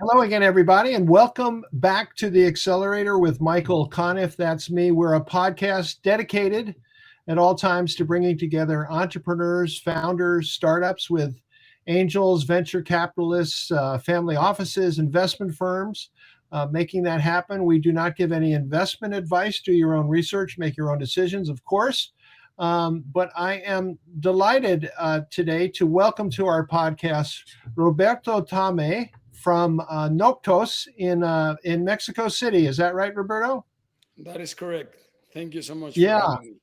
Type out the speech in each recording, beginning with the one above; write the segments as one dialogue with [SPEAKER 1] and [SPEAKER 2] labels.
[SPEAKER 1] Hello again, everybody, and welcome back to the Accelerator with Michael Conniff. That's me. We're a podcast dedicated at all times to bringing together entrepreneurs, founders, startups with angels, venture capitalists, family offices, investment firms, making that happen. We do not give any investment advice. Do your own research, make your own decisions, of course. But I am delighted today to welcome to our podcast Roberto Tame from Noctos in Mexico City. Is that right, Roberto?
[SPEAKER 2] That is correct. Thank you so much for
[SPEAKER 1] Yeah,
[SPEAKER 2] having me.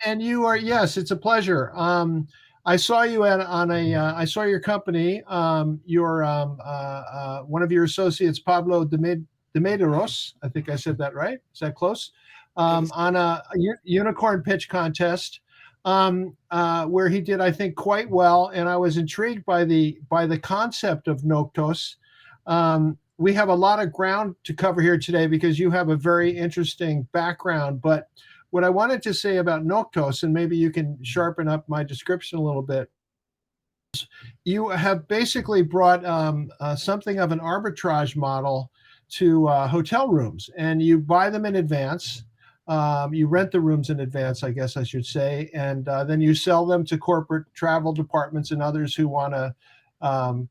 [SPEAKER 1] and you are, yes, it's a pleasure. I saw you at on a I saw your company. Your one of your associates, Pablo de Medeiros. I think I said that right. Is that close?
[SPEAKER 2] That is
[SPEAKER 1] On
[SPEAKER 2] correct.
[SPEAKER 1] a unicorn pitch contest, where he did, I think, quite well, and I was intrigued by the concept of Noctos. We have a lot of ground to cover here today because you have a very interesting background. But what I wanted to say about Noctos, and maybe you can sharpen up my description a little bit, you have basically brought something of an arbitrage model to hotel rooms, and you buy them in advance. You rent the rooms in advance, I guess I should say, and then you sell them to corporate travel departments and others who want to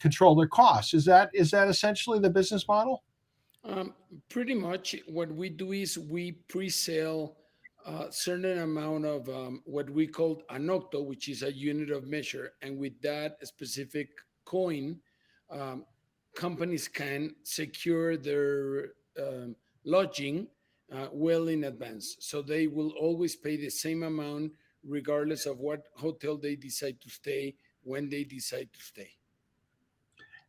[SPEAKER 1] control their costs. Is that essentially the business model?
[SPEAKER 2] Um, Pretty much what we do is we pre-sale a certain amount of what we call a Nocto, which is a unit of measure. And with that specific coin, um, companies can secure their lodging well in advance. So they will always pay the same amount regardless of what hotel they decide to stay, when they decide to stay.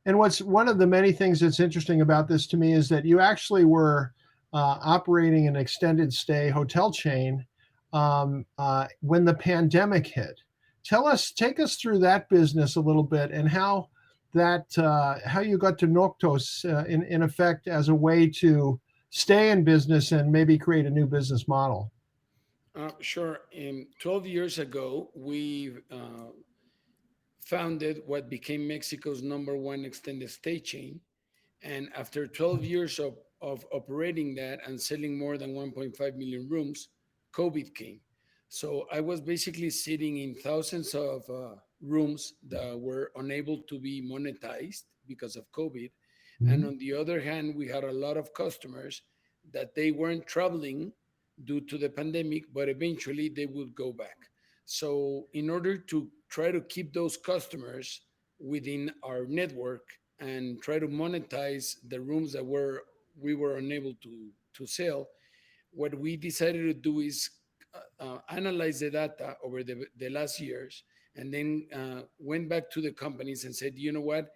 [SPEAKER 1] And what's one of the many things that's interesting about this to me is that you actually were operating an extended stay hotel chain when the pandemic hit. Take us through that business a little bit and how you got to Noctos in effect as a way to stay in business and maybe create a new business model.
[SPEAKER 2] Sure. 12 years ago, we founded what became Mexico's number one extended stay chain. And after 12 years of operating that and selling more than 1.5 million rooms, COVID came. So I was basically sitting in thousands of rooms that were unable to be monetized because of COVID. And on the other hand, we had a lot of customers that they weren't traveling due to the pandemic, but eventually they would go back. So, in order to try to keep those customers within our network and try to monetize the rooms that we were unable to sell, what we decided to do is analyze the data over the last years, and then went back to the companies and said, you know what,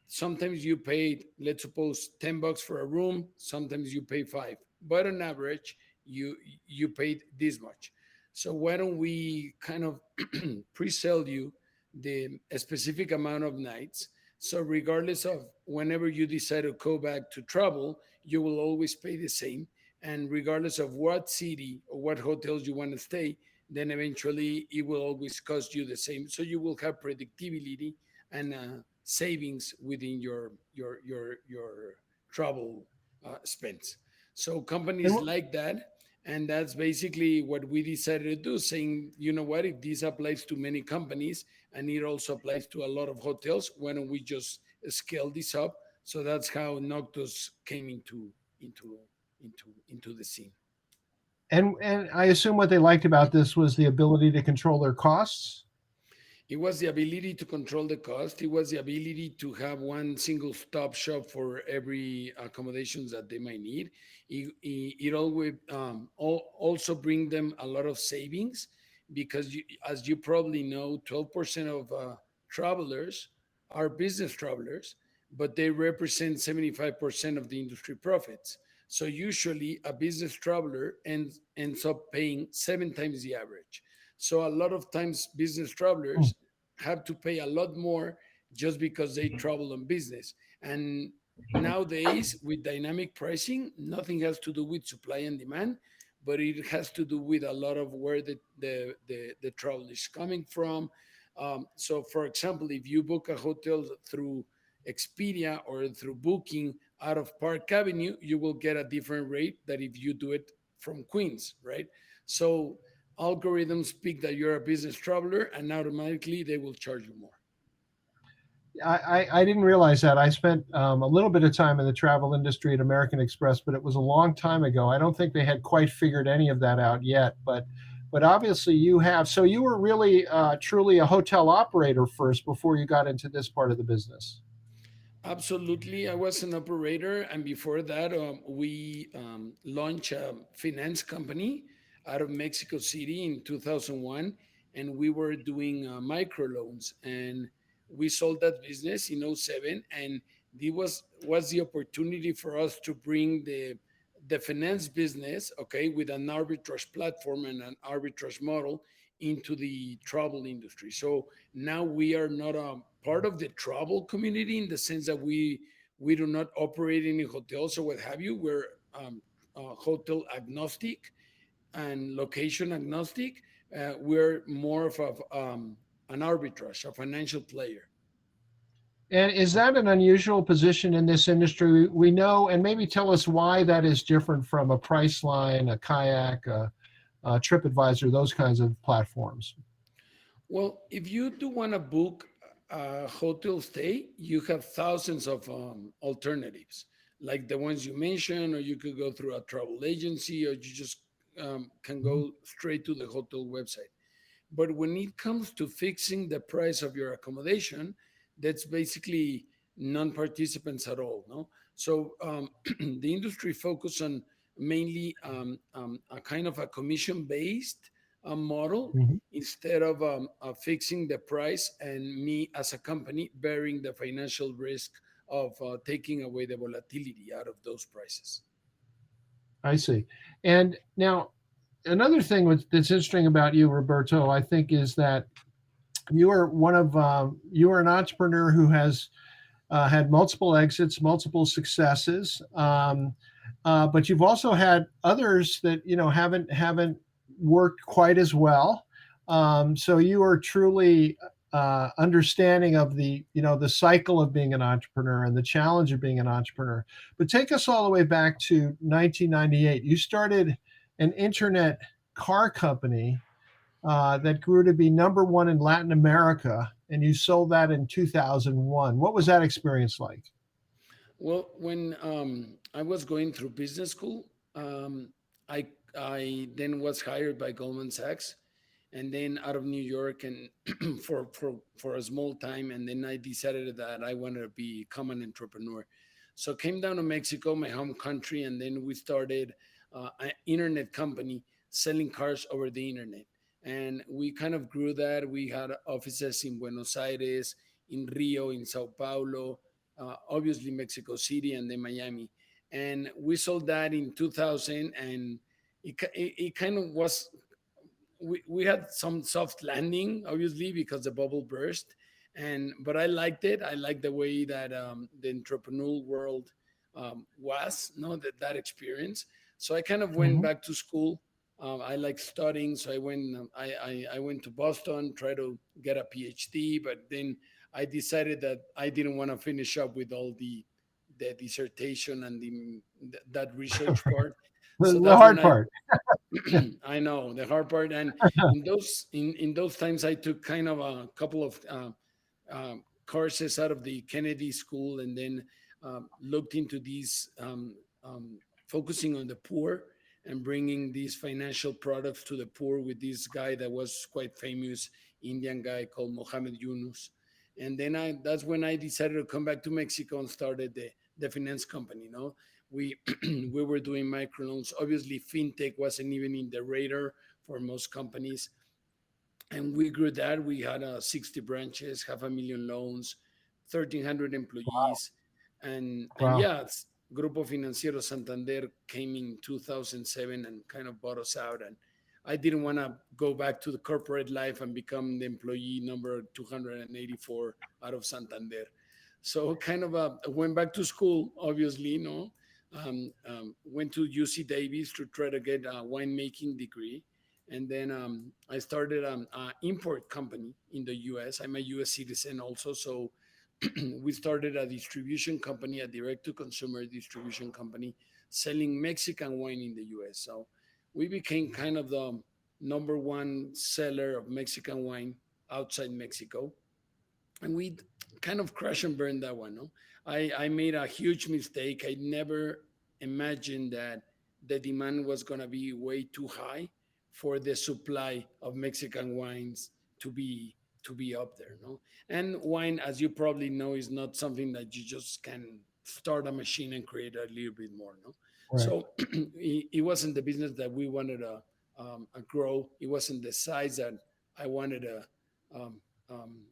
[SPEAKER 2] sometimes you pay, let's suppose, $10 for a room, sometimes you pay five, but on average you paid this much. So why don't we kind of pre-sell you the a specific amount of nights, so regardless of whenever you decide to go back to travel, you will always pay the same, and regardless of what city or what hotels you want to stay, then eventually it will always cost you the same, so you will have predictability and savings within your travel spends. So
[SPEAKER 1] And
[SPEAKER 2] companies like that, and that's basically what we decided to do, saying, you know what, if this applies to many companies and it also applies to a lot of hotels, why don't we just scale this up? So that's how Noctos came into the scene.
[SPEAKER 1] and I assume what they liked about this was the ability to control their costs.
[SPEAKER 2] It was the ability to control the cost. It was the ability to have one single stop shop for every accommodations that they might need. It always also bring them a lot of savings because, as you probably know, 12% of travelers are business travelers, but they represent 75% of the industry profits. So usually a business traveler ends up paying seven times the average. So a lot of times business
[SPEAKER 1] Hmm.
[SPEAKER 2] travelers have to pay a lot more just because they travel on business. And nowadays with dynamic pricing, nothing has to do with supply and demand, but it has to do with a lot of where the travel is coming from. So for example, if you book a hotel through Expedia or through Booking out of Park Avenue, you will get a different rate than if you do it from Queens, right? So algorithms pick that you're a business traveler and automatically they will charge you more.
[SPEAKER 1] I didn't realize that. I spent a little bit of time in the travel industry at American Express, but it was a long time ago. I don't think they had quite figured any of that out yet. But obviously you have. So you were really truly a hotel operator first before you got into this part of the business.
[SPEAKER 2] Absolutely. I was an operator. And before that, we launched a finance company out of Mexico City in 2001. And we were doing microloans. And we sold that business in '07. And was the opportunity for us to bring the finance business, okay, with an arbitrage platform and an arbitrage model into the travel industry. So now we are not a part of the travel community in the sense that we do not operate any hotels or what have you. We're hotel agnostic and location agnostic. We're more of an arbitrage, a financial player.
[SPEAKER 1] And is that an unusual position in this industry? We know, and maybe tell us why that is different from a Priceline, a Kayak, a TripAdvisor, those kinds of platforms.
[SPEAKER 2] Well, if you do want to book a hotel stay, you have thousands of alternatives, like the ones you mentioned, or you could go through a travel agency, or you just can
[SPEAKER 1] Mhm.
[SPEAKER 2] go straight to the hotel website. But when it comes to fixing the price of your accommodation, that's basically non-participants at all. No, so the industry focus on mainly a kind of a commission-based model
[SPEAKER 1] Mhm.
[SPEAKER 2] instead of fixing the price and me as a company bearing the financial risk of taking away the volatility out of those prices.
[SPEAKER 1] I see. And now, another thing that's interesting about you, Roberto, I think, is that you are an entrepreneur who has had multiple exits, multiple successes, but you've also had others that haven't worked quite as well. So you are truly understanding of the cycle of being an entrepreneur and the challenge of being an entrepreneur. But take us all the way back to 1998. You started an internet car company that grew to be number one in Latin America, and you sold that in 2001. What was that experience like?
[SPEAKER 2] Well, when I was going through business school, um, I I then was hired by Goldman Sachs, and then out of New York, and for a small time, and then I decided that I wanted to become an entrepreneur. So came down to Mexico, my home country, and then we started an internet company selling cars over the internet, and we kind of grew that. We had offices in Buenos Aires, in Rio, in Sao Paulo, obviously Mexico City, and then Miami. And we sold that in 2000, and it kind of was, we had some soft landing, obviously, because the bubble burst. And but I liked it. I liked the way that the entrepreneurial world was, no, that experience. So I kind of went
[SPEAKER 1] Hmm.
[SPEAKER 2] back to school. I like studying, so I went. I went to Boston, try to get a PhD, but then I decided that I didn't want to finish up with all the dissertation and that research part. So
[SPEAKER 1] The
[SPEAKER 2] that's when
[SPEAKER 1] hard
[SPEAKER 2] I
[SPEAKER 1] part.
[SPEAKER 2] I know the hard part, and in those times, I took kind of a couple of courses out of the Kennedy School, and then looked into these focusing on the poor and bringing these financial products to the poor with this guy that was quite famous, Indian guy called Mohammed Yunus. And then that's when I decided to come back to Mexico and started the finance company. No, we we were doing microloans. Obviously, fintech wasn't even in the radar for most companies, and we grew that. We had 60 branches, half a million loans, 1,300 employees, and
[SPEAKER 1] Wow.
[SPEAKER 2] yeah, Grupo Financiero Santander came in 2007 and kind of bought us out. And I didn't want to go back to the corporate life and become the employee number 284 out of Santander. So kind of went back to school, obviously, no. Went to UC Davis to try to get a winemaking degree, and then I started an import company in the U.S. I'm a U.S. citizen also, so we started a distribution company, a direct to consumer distribution company, selling Mexican wine in the US. So we became kind of the number one seller of Mexican wine outside Mexico, and we kind of crash and burn that one. No, I made a huge mistake. I never imagined that the demand was going to be way too high for the supply of Mexican wines to be to be up there. No, and wine, as you probably know, is not something that you just can start a machine and create a little bit more. No,
[SPEAKER 1] Right.
[SPEAKER 2] so it wasn't the business that we wanted to grow. It wasn't the size that I wanted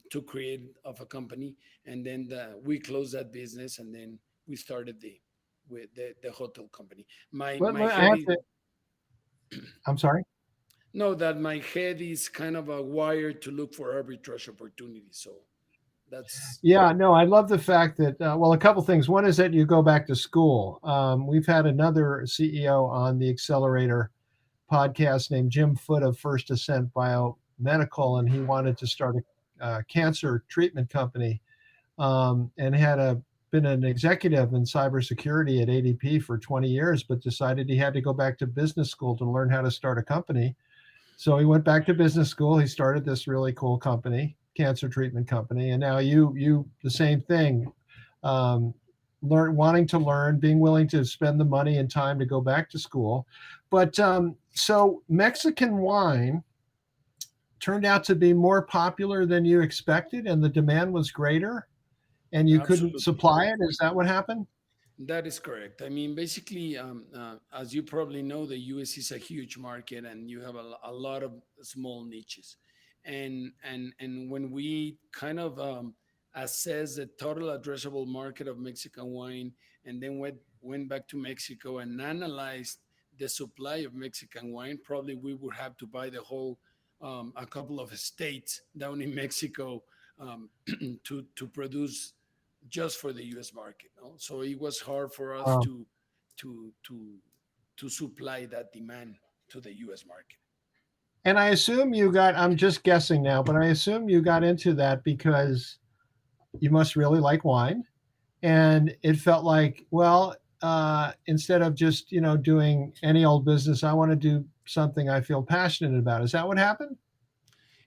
[SPEAKER 2] to create of a company, and then we closed that business, and then we started the hotel company. My
[SPEAKER 1] I
[SPEAKER 2] head
[SPEAKER 1] have
[SPEAKER 2] is
[SPEAKER 1] to. I'm sorry.
[SPEAKER 2] no, that my head is kind of a wired to look for arbitrage opportunities. So that's
[SPEAKER 1] Yeah, no, I love the fact that, well, a couple things. One is that you go back to school. We've had another CEO on the Accelerator podcast named Jim Foote of First Ascent Biomedical, and he wanted to start a cancer treatment company, and been an executive in cybersecurity at ADP for 20 years, but decided he had to go back to business school to learn how to start a company. So he went back to business school. He started this really cool company, cancer treatment company, and now you the same thing. Um, wanting to learn, being willing to spend the money and time to go back to school. But so Mexican wine turned out to be more popular than you expected, and the demand was greater, and you couldn't
[SPEAKER 2] absolutely.
[SPEAKER 1] supply it. Is that what happened?
[SPEAKER 2] That is correct. I mean, basically, as you probably know, the US is a huge market, and you have a lot of small niches. And when we kind of assess the total addressable market of Mexican wine, and then went back to Mexico and analyzed the supply of Mexican wine, probably we would have to buy the whole a couple of states down in Mexico to produce just for the U.S. market. No? So it was hard for us
[SPEAKER 1] Um,
[SPEAKER 2] to to to supply that demand to the U.S. market.
[SPEAKER 1] and I assume you got. I'm just guessing now, but I assume you got into that because you must really like wine, and it felt like, well, instead of just doing any old business, I want to do something I feel passionate about. Is that what happened?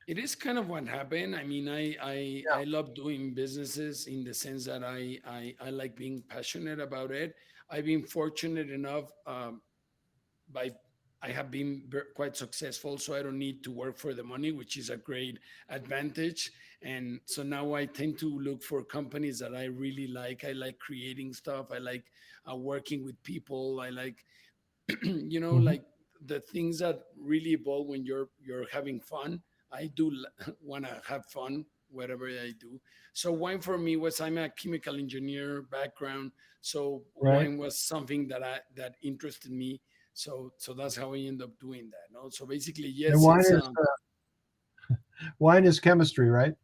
[SPEAKER 2] It is kind of what happened. I mean, I
[SPEAKER 1] Yeah.
[SPEAKER 2] love doing businesses in the sense that I like being passionate about it. I've been fortunate enough by I have been quite successful, so I don't need to work for the money, which is a great advantage. And so now I tend to look for companies that I really like. I like creating stuff. I like working with people. I like
[SPEAKER 1] Hmm.
[SPEAKER 2] like the things that really evolve when you're having fun. I do want to have fun whatever I do. So wine for me was, I'm a chemical engineer background, so
[SPEAKER 1] Right.
[SPEAKER 2] wine was something that interested me. So that's how I end up doing that. No, so basically,
[SPEAKER 1] And
[SPEAKER 2] yes,
[SPEAKER 1] wine is chemistry, right?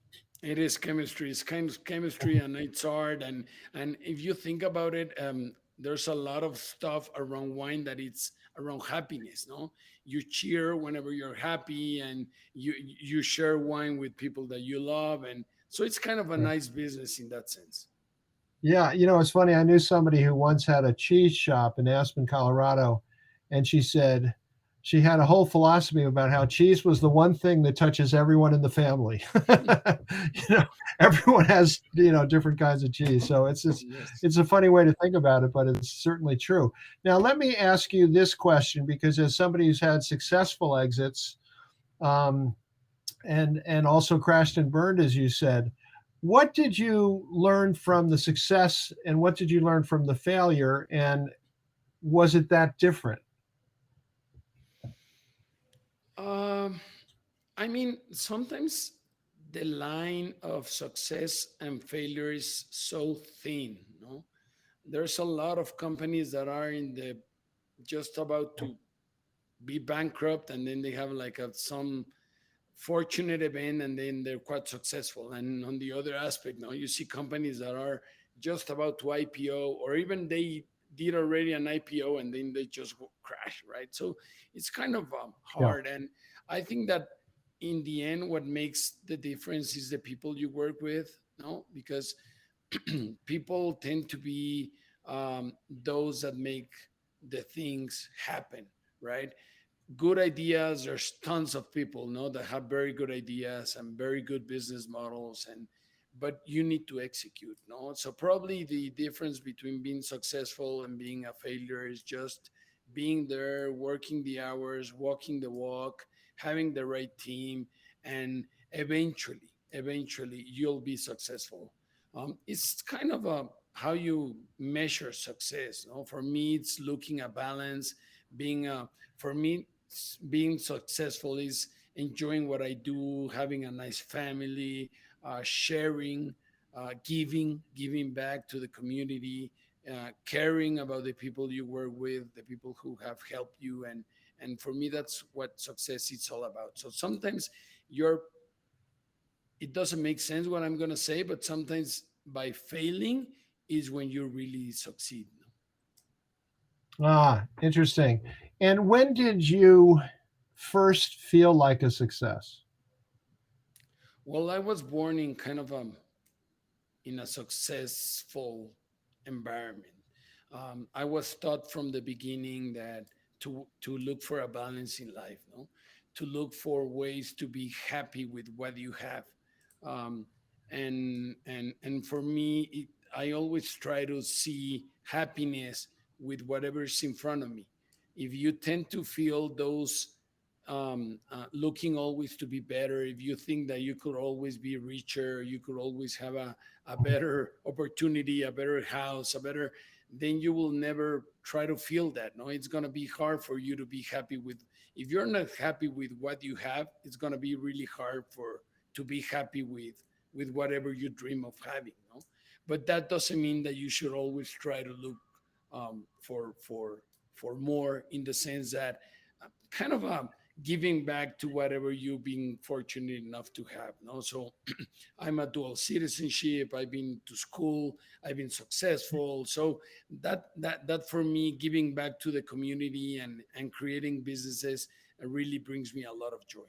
[SPEAKER 2] it is chemistry. It's kind of chemistry, and it's art. And if you think about it, there's a lot of stuff around wine that it's around happiness. No, you cheer whenever you're happy, and you share wine with people that you love, and so it's kind of a
[SPEAKER 1] Right.
[SPEAKER 2] nice business in that sense.
[SPEAKER 1] Yeah, it's funny. I knew somebody who once had a cheese shop in Aspen, Colorado, and she said she had a whole philosophy about how cheese was the one thing that touches everyone in the family. you know, everyone has different kinds of cheese, so
[SPEAKER 2] Yes.
[SPEAKER 1] it's a funny way to think about it, but it's certainly true. Now, let me ask you this question because as somebody who's had successful exits, um, and also crashed and burned, as you said. What did you learn from the success, and what did you learn from the failure? And was it that different?
[SPEAKER 2] Um, I mean, sometimes the line of success and failure is so thin. No, there's a lot of companies that are in the just about to be bankrupt, and then they have like some fortunate event, and then they're quite successful. And on the other aspect, now you see companies that are just about to IPO, or even they did already an IPO and then they just crash, right? So it's kind of
[SPEAKER 1] Yeah.
[SPEAKER 2] hard. And I think that in the end, what makes the difference is the people you work with, no? Because people tend to be those that make the things happen, right? Good ideas, there's tons of people, no, that have very good ideas and very good business models, and but you need to execute, no. So probably the difference between being successful and being a failure is just being there, working the hours, walking the walk, having the right team, and eventually you'll be successful. It's kind of a how you measure success, no. For me, it's looking at balance, being a for me, being successful is enjoying what I do, having a nice family, sharing, giving back to the community, caring about the people you work with, the people who have helped you, and for me, that's what success is all about. So sometimes you're it doesn't make sense what I'm gonna say, but sometimes by failing is when you really succeed.
[SPEAKER 1] Ah, interesting. And when did you first feel like a success?
[SPEAKER 2] Well, I was born in kind of in a successful environment. I was taught from the beginning that to look for a balance in life, no, to look for ways to be happy with what you have, um, and for me, I always try to see happiness with whatever's in front of me. If you tend to feel those looking always to be better, if you think that you could always be richer, you could always have a better opportunity, a better house, a better, then you will never try to feel that. No, it's going to be hard for you to be happy with. If you're not happy with what you have, it's going to be really hard for to be happy with whatever you dream of having. No, but that doesn't mean that you should always try to look um, for for for more, in the sense that kind of giving back to whatever you've been fortunate enough to have. No, so I'm a dual citizenship. I've been to school. I've been successful. So that for me, giving back to the community and creating businesses really brings me a lot of joy.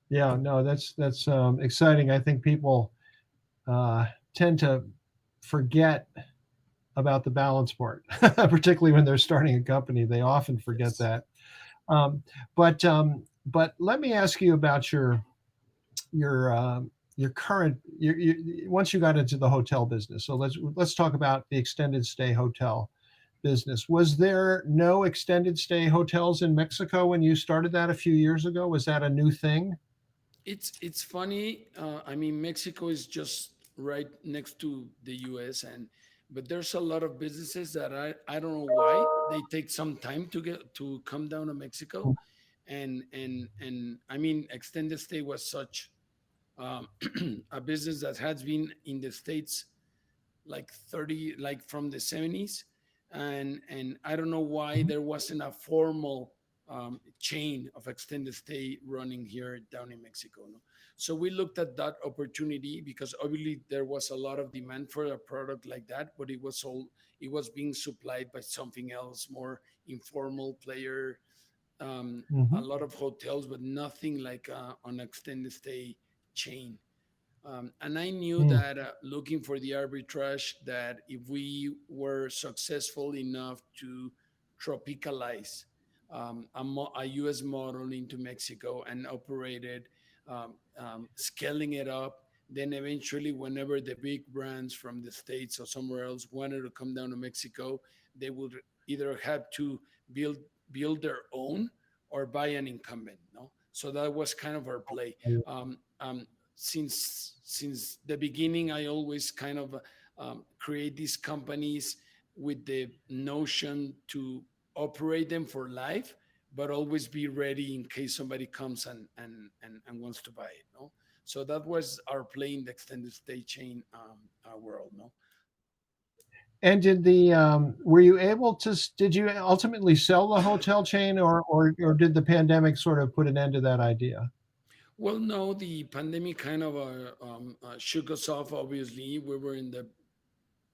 [SPEAKER 1] Yeah, no, that's exciting. I think people uh, tend to forget about the balance part, particularly when they're starting a company. They often forget
[SPEAKER 2] Yes.
[SPEAKER 1] that. Um, but let me ask you about your current once you got into the hotel business. So let's talk about the extended stay hotel business. Was there no extended stay hotels in Mexico when you started that a few years ago? Was that a new thing?
[SPEAKER 2] It's funny. I mean, Mexico is just right next to the U.S., and but there's a lot of businesses that I don't know why they take some time to get to come down to Mexico, and I mean, extended stay was such um, a business that has been in the states like 30, like from the 70s, and I don't know why there wasn't a formal chain of extended stay running here down in Mexico, no? So we looked at that opportunity because obviously there was a lot of demand for a product like that, but it was being supplied by something else, more informal player, a
[SPEAKER 1] Mm-hmm.
[SPEAKER 2] lot of hotels, but nothing like an extended stay chain. And I knew
[SPEAKER 1] Mm.
[SPEAKER 2] that looking for the arbitrage, that if we were successful enough to tropicalize a US model into Mexico and operate it, scaling it up, then eventually, whenever the big brands from the States or somewhere else wanted to come down to Mexico, they would either have to build build their own or buy an incumbent. No, so that was kind of our play. Um, um, since the beginning, I always kind of create these companies with the notion to operate them for life, but always be ready in case somebody comes and wants to buy it. No, so that was our play in the extended stay chain world. No.
[SPEAKER 1] And did the were you able to did you ultimately sell the hotel chain, or did the pandemic sort of put an end to that idea?
[SPEAKER 2] Well, no, the pandemic kind of shook us off. Obviously, we were in the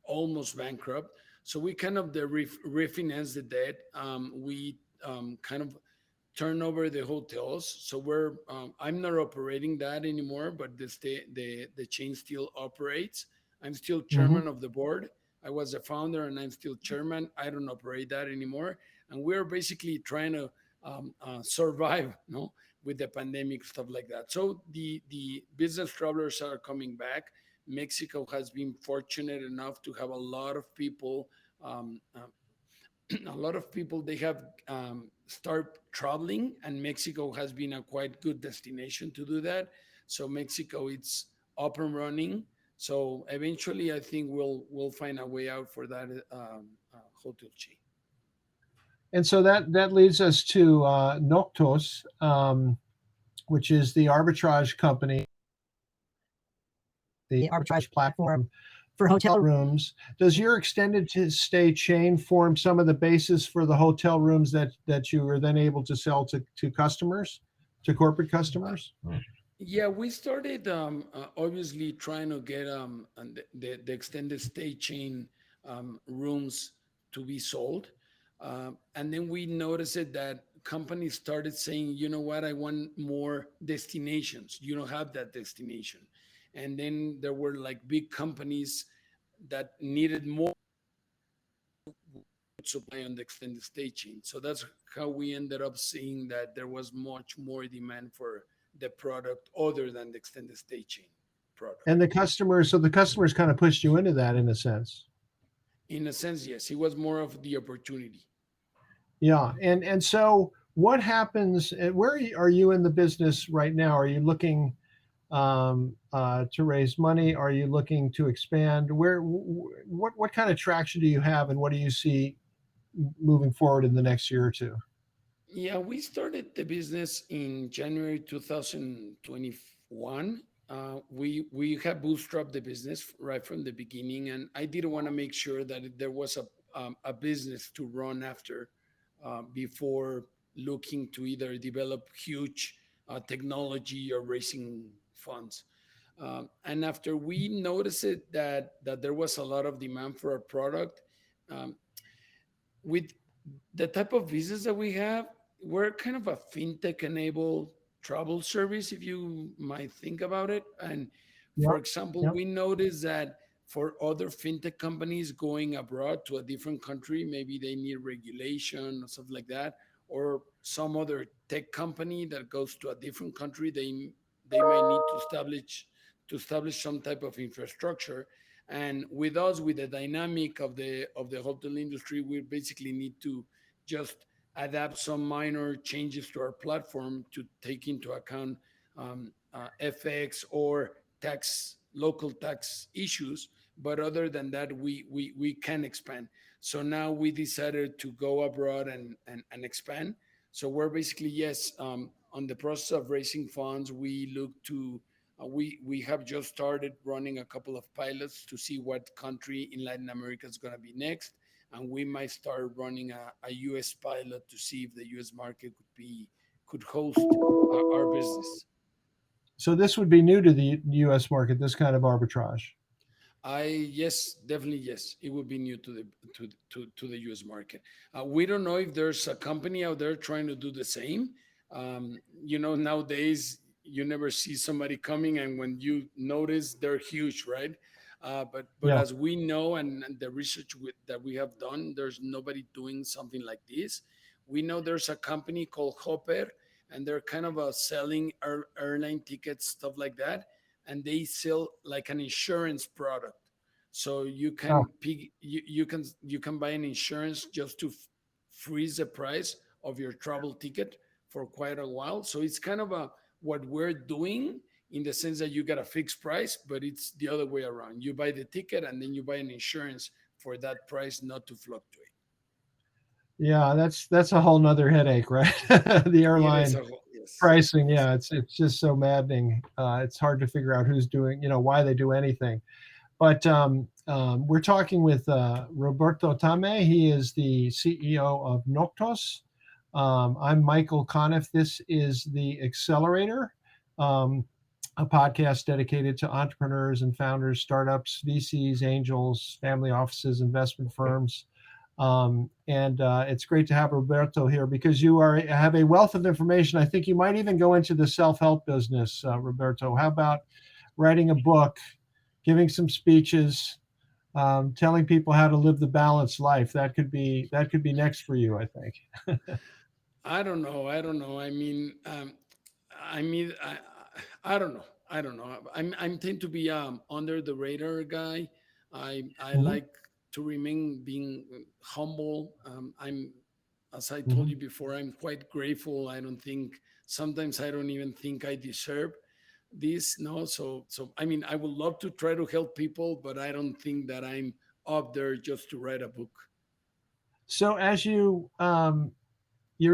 [SPEAKER 2] almost bankrupt. So we kind of refinanced the debt. We kind of turn over the hotels. So I'm not operating that anymore, but the chain still operates. I'm still
[SPEAKER 1] Hmm.
[SPEAKER 2] chairman of the board. I was a founder and I'm still chairman. I don't operate that anymore. And we're basically trying to survive, no, with the pandemic, stuff like that. So the business travelers are coming back. Mexico has been fortunate enough to have a lot of people um, a lot of people they have start traveling, and Mexico has been a quite good destination to do that. So Mexico it's up and running. So eventually I think we'll find a way out for that hotel chain.
[SPEAKER 1] And so that leads us to Noctos, which is the arbitrage company, the arbitrage platform for hotel rooms. Does your extended stay chain form some of the basis for the hotel rooms that you were then able to sell to customers, to corporate
[SPEAKER 2] Uh,
[SPEAKER 1] customers?
[SPEAKER 2] Yeah, we started obviously trying to get the extended stay chain rooms to be sold. And then we noticed it that companies started saying, you know what, I want more destinations. You don't have that destination. And then there were like big companies that needed more supply on the extended stay chain. So that's how we ended up seeing that there was much more demand for the product other than the extended stay chain product.
[SPEAKER 1] And the customers, so the customers kind of pushed you into that in a sense.
[SPEAKER 2] In a sense, yes, it was more of the opportunity.
[SPEAKER 1] Yeah, and so what happens? Where are you in the business right now? Are you looking to raise money? Are you looking to expand? What kind of traction do you have, and what do you see moving forward in the next year or two?
[SPEAKER 2] Yeah, we started the business in January 2021. We have bootstrapped the business right from the beginning, and I did want to make sure that there was a business to run after before looking to either develop huge technology or raising funds. And after we noticed it that there was a lot of demand for our product, um, with the type of business that we have, we're kind of a fintech enabled travel service, if you might think about it. And for
[SPEAKER 1] Yep,
[SPEAKER 2] example,
[SPEAKER 1] yep.
[SPEAKER 2] we noticed that for other fintech companies going abroad to a different country, maybe they need regulation or something like that, or some other tech company that goes to a different country, they might need to establish some type of infrastructure. And with us, with the dynamic of the hotel industry, we basically need to just adapt some minor changes to our platform to take into account FX or local tax issues. But other than that, we can expand. So now we decided to go abroad and expand. So we're basically, yes, on the process of raising funds. We look to we have just started running a couple of pilots to see what country in Latin America is going to be next, and we might start running a U.S. pilot to see if the U.S. market could host our business.
[SPEAKER 1] So this would be new to the U.S. market. This kind of arbitrage.
[SPEAKER 2] I yes, definitely yes. It would be new to to the U.S. market. We don't know if there's a company out there trying to do the same. Nowadays you never see somebody coming, and when you notice, they're huge, right? But
[SPEAKER 1] Yeah.
[SPEAKER 2] as we know, and the research that we have done, there's nobody doing something like this. We know there's a company called Hopper, and they're kind of selling airline tickets, stuff like that, and they sell like an insurance product. So
[SPEAKER 1] Oh,
[SPEAKER 2] you can buy an insurance just to freeze the price of your travel ticket for quite a while. So it's kind of a what we're doing in the sense that you get a fixed price, but it's the other way around. You buy the ticket and then you buy an insurance for that price not to fluctuate.
[SPEAKER 1] yeah. That's a whole nother headache, right? The
[SPEAKER 2] It is
[SPEAKER 1] airline
[SPEAKER 2] a whole yes,
[SPEAKER 1] pricing.
[SPEAKER 2] yes.
[SPEAKER 1] Yeah, it's just so maddening. It's hard to figure out who's doing, why they do anything. But we're talking with Roberto Tame. He is the CEO of Noctos. I'm Michael Conniff. This is the Accelerator, um, a podcast dedicated to entrepreneurs and founders, startups, VCs, angels, family offices, investment firms. And it's great to have Roberto here because you have a wealth of information. I think you might even go into the self-help business, Roberto. How about writing a book giving some speeches, telling people how to live the balanced life. That could be next for you, I think.
[SPEAKER 2] I don't know. I don't know. I mean, I don't know. I don't know. I'm tend to be under the radar guy. I
[SPEAKER 1] Hmm.
[SPEAKER 2] like to remain being humble. I'm, as I told
[SPEAKER 1] Hmm.
[SPEAKER 2] you before, I'm quite grateful. I don't think sometimes I don't even think I deserve this. No, so I mean, I would love to try to help people, but I don't think that I'm up there just to write a book.
[SPEAKER 1] So as you're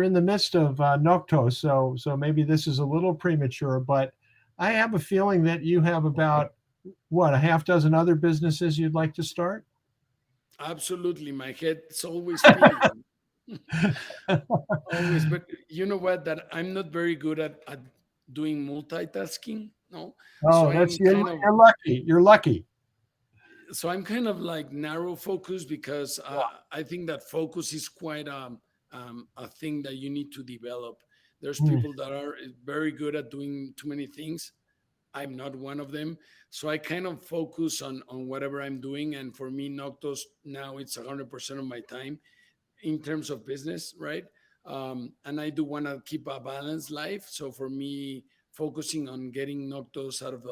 [SPEAKER 1] in the midst of Noctos, so maybe this is a little premature, but I have a feeling that you have about what, a half dozen other businesses you'd like to start.
[SPEAKER 2] Absolutely, my head's always spinning. Always, but you know what? That I'm not very good at doing multitasking. No, so
[SPEAKER 1] Oh,
[SPEAKER 2] I'm
[SPEAKER 1] that's
[SPEAKER 2] kind of
[SPEAKER 1] you're lucky. You're lucky.
[SPEAKER 2] like narrow focus because I think that focus is quite a thing that you need to develop. There's
[SPEAKER 1] Hmm.
[SPEAKER 2] people that are very good at doing too many things. I'm not one of them. So I kind of focus on whatever I'm doing. And for me, Noctos now it's 100% of my time in terms of business, right? And I do want to keep a balanced life. So for me, focusing on getting Noctos out of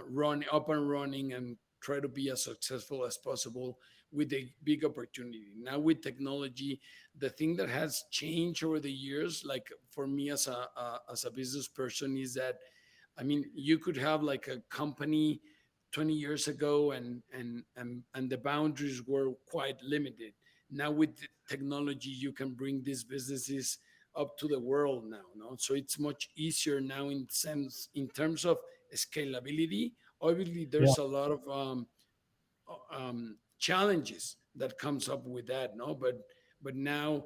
[SPEAKER 2] run up and running and try to be as successful as possible with a big opportunity. Now with technology, the thing that has changed over the years, like for me as a business person, is that I mean, you could have like a company 20 years ago and the boundaries were quite limited. Now with the technology, you can bring these businesses up to the world now, no? So it's much easier now in terms of scalability. Obviously,
[SPEAKER 1] Yeah.
[SPEAKER 2] there's a lot of challenges that comes up with that, no? But now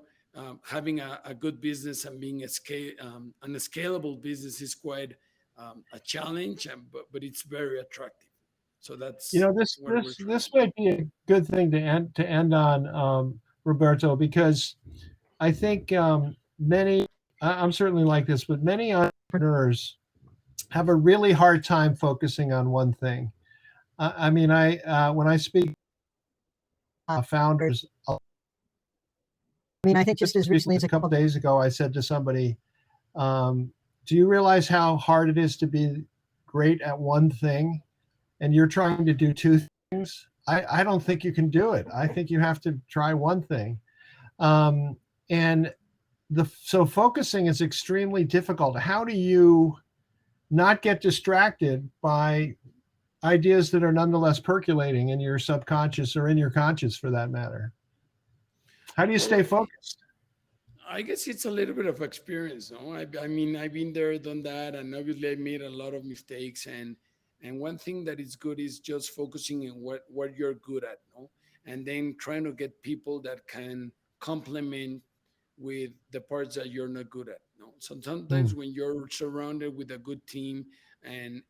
[SPEAKER 2] having a good business and being a scalable business is quite a challenge, but it's very attractive. So
[SPEAKER 1] You
[SPEAKER 2] that's
[SPEAKER 1] know, this
[SPEAKER 2] what we're
[SPEAKER 1] this
[SPEAKER 2] trying
[SPEAKER 1] this
[SPEAKER 2] to do.
[SPEAKER 1] might be a good thing to end on, Roberto, because I think many. I'm certainly like this, but many entrepreneurs have a really hard time focusing on one thing. I mean, I when I speak founders, I mean, I think just as recently as a couple of days ago, I said to somebody, "Do you realize how hard it is to be great at one thing, and you're trying to do two things? I don't think you can do it. I think you have to try one thing." Um, and so focusing is extremely difficult. How do you not get distracted by ideas that are nonetheless percolating in your subconscious or in your conscious for that matter? How do you stay
[SPEAKER 2] Well,
[SPEAKER 1] focused?
[SPEAKER 2] I guess it's a little bit of experience, no? I mean, I've been there, done that, and obviously I made a lot of mistakes. And one thing that is good is just focusing on what you're good at, no? And then trying to get people that can complement with the parts that you're not good at. No, so
[SPEAKER 1] Hmm.
[SPEAKER 2] sometimes when you're surrounded with a good team and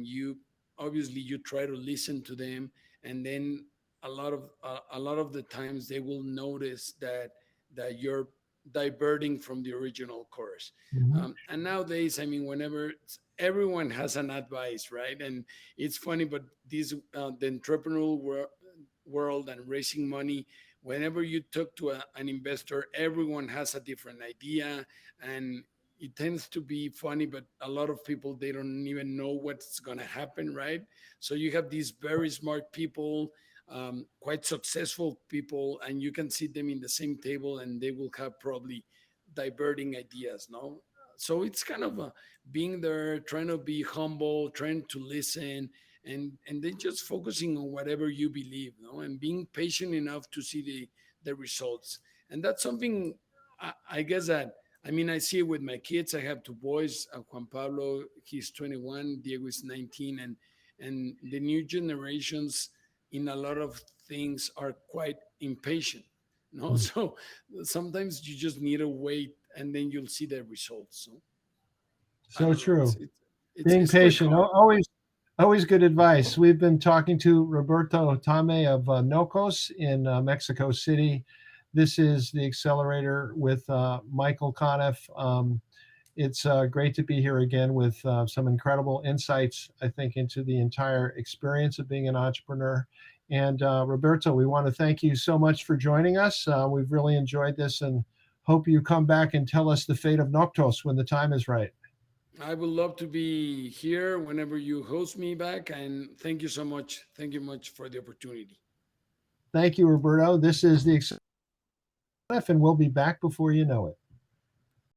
[SPEAKER 2] you obviously you try to listen to them, and then a lot of the times they will notice that you're diverting from the original course.
[SPEAKER 1] Hmm.
[SPEAKER 2] And nowadays, I mean, whenever everyone has an advice, right? And it's funny, but this the entrepreneurial world and raising money, whenever you talk to an investor, everyone has a different idea, and it tends to be funny, but a lot of people they don't even know what's going to happen, right? So you have these very smart people, quite successful people, and you can see them in the same table and they will have probably diverting ideas, no? So it's kind of being there, trying to be humble, trying to listen, and then just focusing on whatever you believe, no? And being patient enough to see the results. And that's something I guess that I mean I see it with my kids. I have two boys, Juan Pablo, he's 21, Diego is 19, and the new generations in a lot of things are quite impatient. No, so sometimes you just need to wait, and then you'll see the results. So I
[SPEAKER 1] So
[SPEAKER 2] don't know.
[SPEAKER 1] true. Being
[SPEAKER 2] It's quite
[SPEAKER 1] patient,
[SPEAKER 2] hard.
[SPEAKER 1] always good advice. We've been talking to Roberto Tame of Nocos in Mexico City. This is the Accelerator with Michael Conniff. It's great to be here again with some incredible insights, I think, into the entire experience of being an entrepreneur. And Roberto, we want to thank you so much for joining us. We've really enjoyed this and hope you come back and tell us the fate of Noctos when the time is right.
[SPEAKER 2] I would love to be here whenever you host me back. And thank you so much. Thank you much for the opportunity.
[SPEAKER 1] Thank you, Roberto. This is the and we'll be back before you know it.